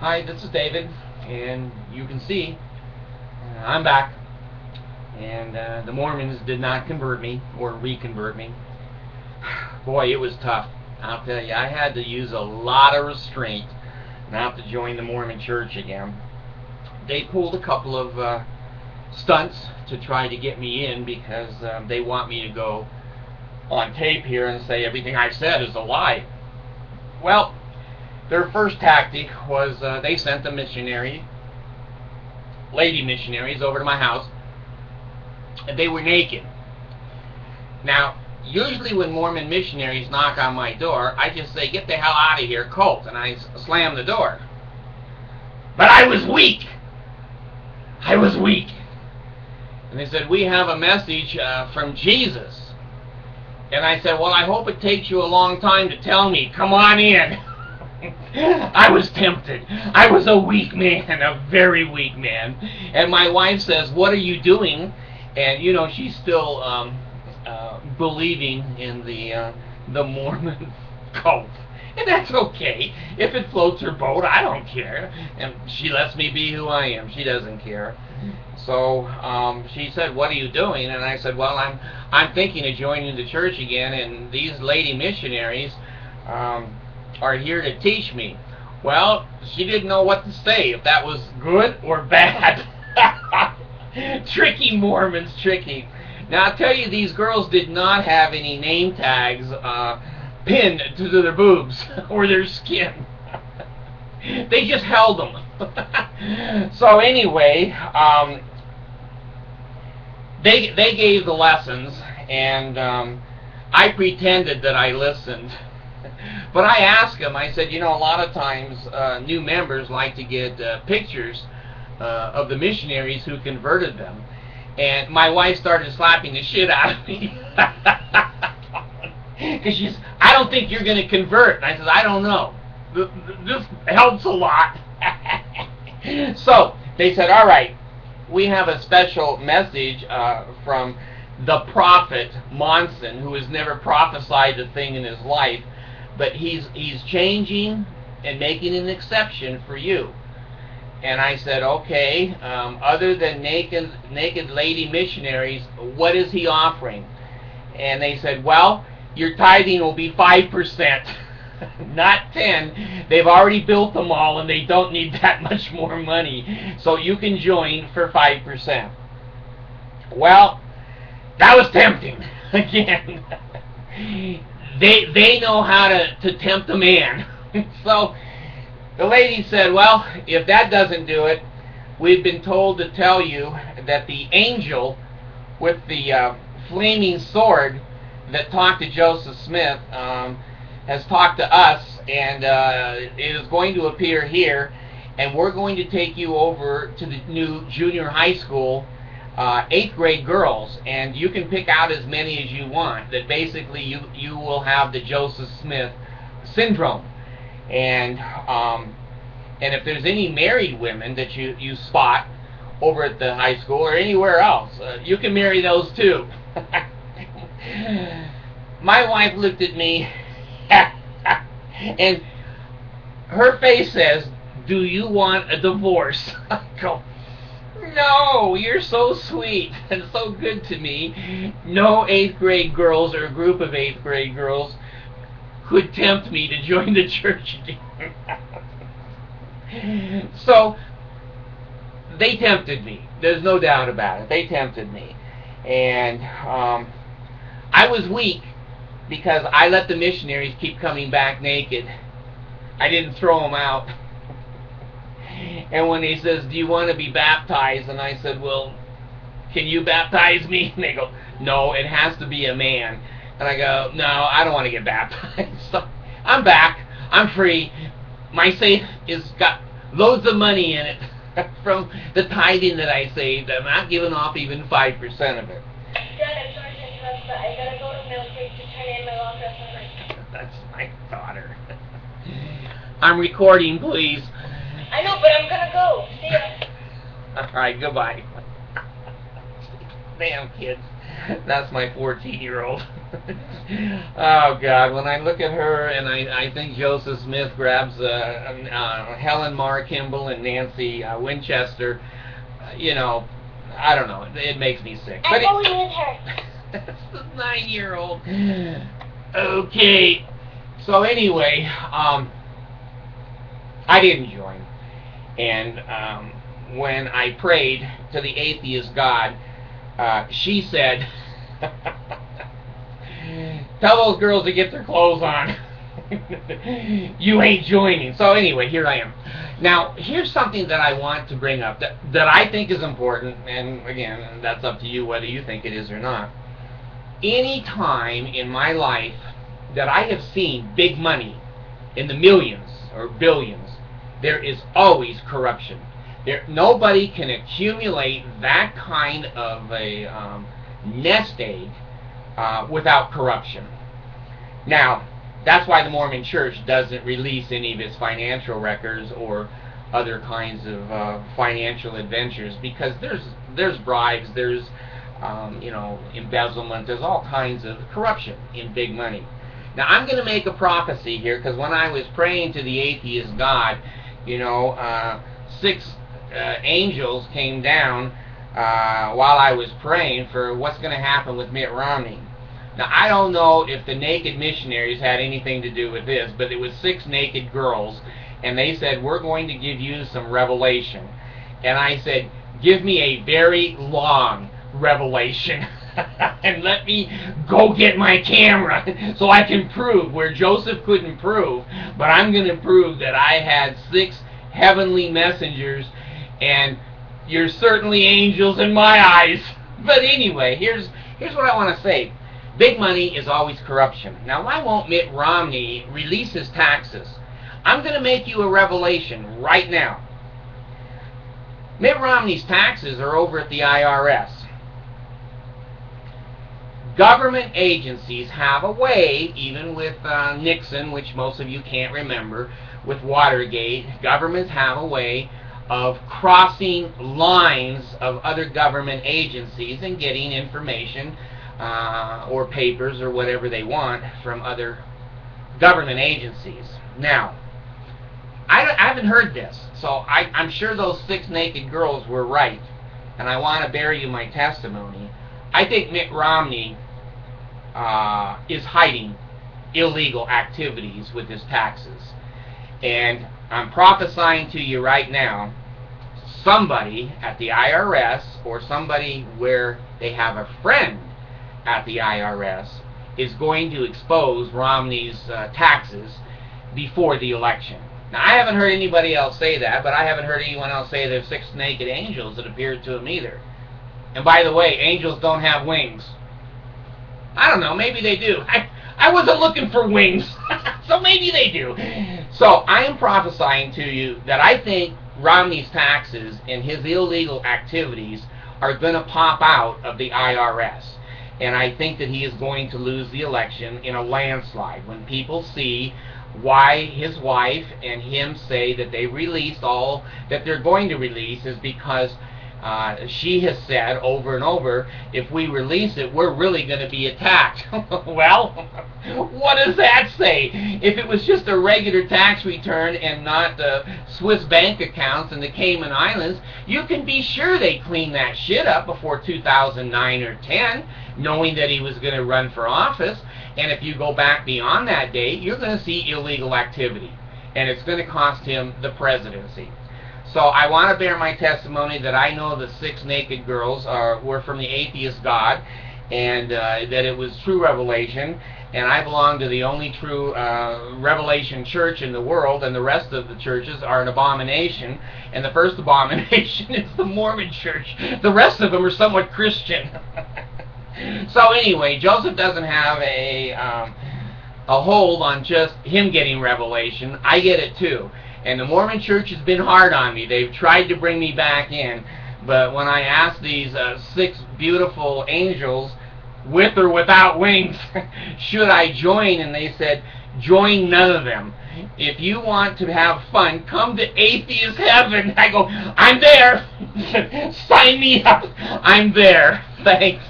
Hi, this is David, and you can see I'm back. And the Mormons did not convert me or reconvert me. Boy, it was tough. I'll tell you, I had to use a lot of restraint not to join the Mormon church again. They pulled a couple of stunts to try to get me in because they want me to go on tape here and say everything I said is a lie. Well, their first tactic was they sent a missionary, lady missionaries, over to my house, and they were naked. Now, usually when Mormon missionaries knock on my door, I just say, "Get the hell out of here, cult," and I slam the door. But I was weak. I was weak. And they said, "We have a message from Jesus." And I said, "Well, I hope it takes you a long time to tell me. Come on in." I was tempted. I was a weak man, a very weak man. And my wife says, "What are you doing?" And you know, she's still believing in the Mormon cult, and that's okay. If it floats her boat, I don't care. And she lets me be who I am. She doesn't care. So she said, "What are you doing?" And I said, "Well, I'm thinking of joining the church again, and these lady missionaries are here to teach me." Well, she didn't know what to say, if that was good or bad. Tricky Mormons, tricky. Now, I'll tell you, these girls did not have any name tags pinned to their boobs or their skin. They just held them. So anyway, they gave the lessons, and I pretended that I listened. But I asked them, I said, you know, a lot of times new members like to get pictures of the missionaries who converted them. And my wife started slapping the shit out of me. Because she's, "I don't think you're going to convert." And I said, "I don't know. This helps a lot." So they said, "All right, we have a special message from the prophet Monson, who has never prophesied a thing in his life, but he's changing and making an exception for you." And I said, "Okay, other than naked lady missionaries, what is he offering?" And they said, "Well, your tithing will be 5%, not 10. They've already built them all, and they don't need that much more money. So you can join for 5%. Well, that was tempting. Again, they know how to tempt a man. So the lady said, "Well, if that doesn't do it, we've been told to tell you that the angel with the flaming sword that talked to Joseph Smith has talked to us, and it is going to appear here, and we're going to take you over to the new junior high school, 8th grade girls, and you can pick out as many as you want. That basically you will have the Joseph Smith syndrome. And if there's any married women that you spot over at the high school or anywhere else, you can marry those too." My wife looked at me, and her face says, "Do you want a divorce?" I go, "No, you're so sweet and so good to me. No 8th grade girls or a group of 8th grade girls could tempt me to join the church again." So they tempted me. There's no doubt about it. They tempted me. And I was weak because I let the missionaries keep coming back naked. I didn't throw them out. And when he says, "Do you want to be baptized?" And I said, "Well, can you baptize me?" And they go, "No, it has to be a man." And I go, "No, I don't want to get baptized." So I'm back. I'm free. My safe has got loads of money in it from the tithing that I saved. I'm not giving off even 5% of it. Dad, I'm sorry to interrupt, but I gotta go to Milford to turn in my locker assignment. That's my daughter. I'm recording, please. I know, but I'm gonna go. See ya. All right, goodbye. Damn kids. That's my 14-year-old. Oh God! When I look at her and I think Joseph Smith grabs Helen Mar Kimball and Nancy Winchester, I don't know. It makes me sick. I'm going with her. That's the 9-year-old. Okay. So anyway, I didn't join, and when I prayed to the atheist God, she said, "Tell those girls to get their clothes on. You ain't joining." So anyway, here I am. Now, here's something that I want to bring up that I think is important, and again, that's up to you whether you think it is or not. Any time in my life that I have seen big money in the millions or billions, there is always corruption. Nobody can accumulate that kind of a nest egg without corruption. Now, that's why the Mormon Church doesn't release any of its financial records or other kinds of financial adventures, because there's bribes, there's embezzlement, there's all kinds of corruption in big money. Now, I'm going to make a prophecy here, because when I was praying to the atheist God, 6 angels came down while I was praying for what's going to happen with Mitt Romney. Now, I don't know if the naked missionaries had anything to do with this, but it was 6 naked girls, and they said, "We're going to give you some revelation." And I said, "Give me a very long revelation." And let me go get my camera so I can prove where Joseph couldn't prove, but I'm going to prove that I had 6 heavenly messengers, and you're certainly angels in my eyes. But anyway, here's what I want to say. Big money is always corruption. Now, why won't Mitt Romney release his taxes? I'm going to make you a revelation right now. Mitt Romney's taxes are over at the IRS. Government agencies have a way, even with Nixon, which most of you can't remember, with Watergate, governments have a way of crossing lines of other government agencies and getting information or papers or whatever they want from other government agencies. Now, I haven't heard this, so I'm sure those 6 naked girls were right, and I want to bear you my testimony. I think Mitt Romney is hiding illegal activities with his taxes. And I'm prophesying to you right now, somebody at the IRS or somebody where they have a friend at the IRS is going to expose Romney's taxes before the election. Now, I haven't heard anybody else say that, but I haven't heard anyone else say there's 6 naked angels that appeared to him either. And by the way, angels don't have wings. I don't know, maybe they do. I wasn't looking for wings, so maybe they do. So I am prophesying to you that I think Romney's taxes and his illegal activities are going to pop out of the IRS. And I think that he is going to lose the election in a landslide. When people see why his wife and him say that they released all that they're going to release is because she has said over and over, if we release it, we're really going to be attacked. Well, what does that say? If it was just a regular tax return and not the Swiss bank accounts in the Cayman Islands, you can be sure they cleaned that shit up before 2009 or 10, knowing that he was going to run for office. And if you go back beyond that date, you're going to see illegal activity, and it's going to cost him the presidency. So I want to bear my testimony that I know the 6 naked girls were from the atheist God, and that it was true revelation, and I belong to the only true revelation church in the world, and the rest of the churches are an abomination, and the first abomination is the Mormon church. The rest of them are somewhat Christian. So anyway, Joseph doesn't have a hold on just him getting revelation. I get it too. And the Mormon church has been hard on me. They've tried to bring me back in. But when I asked these 6 beautiful angels, with or without wings, should I join? And they said, join none of them. If you want to have fun, come to atheist heaven. I go, I'm there. Sign me up. I'm there. Thanks.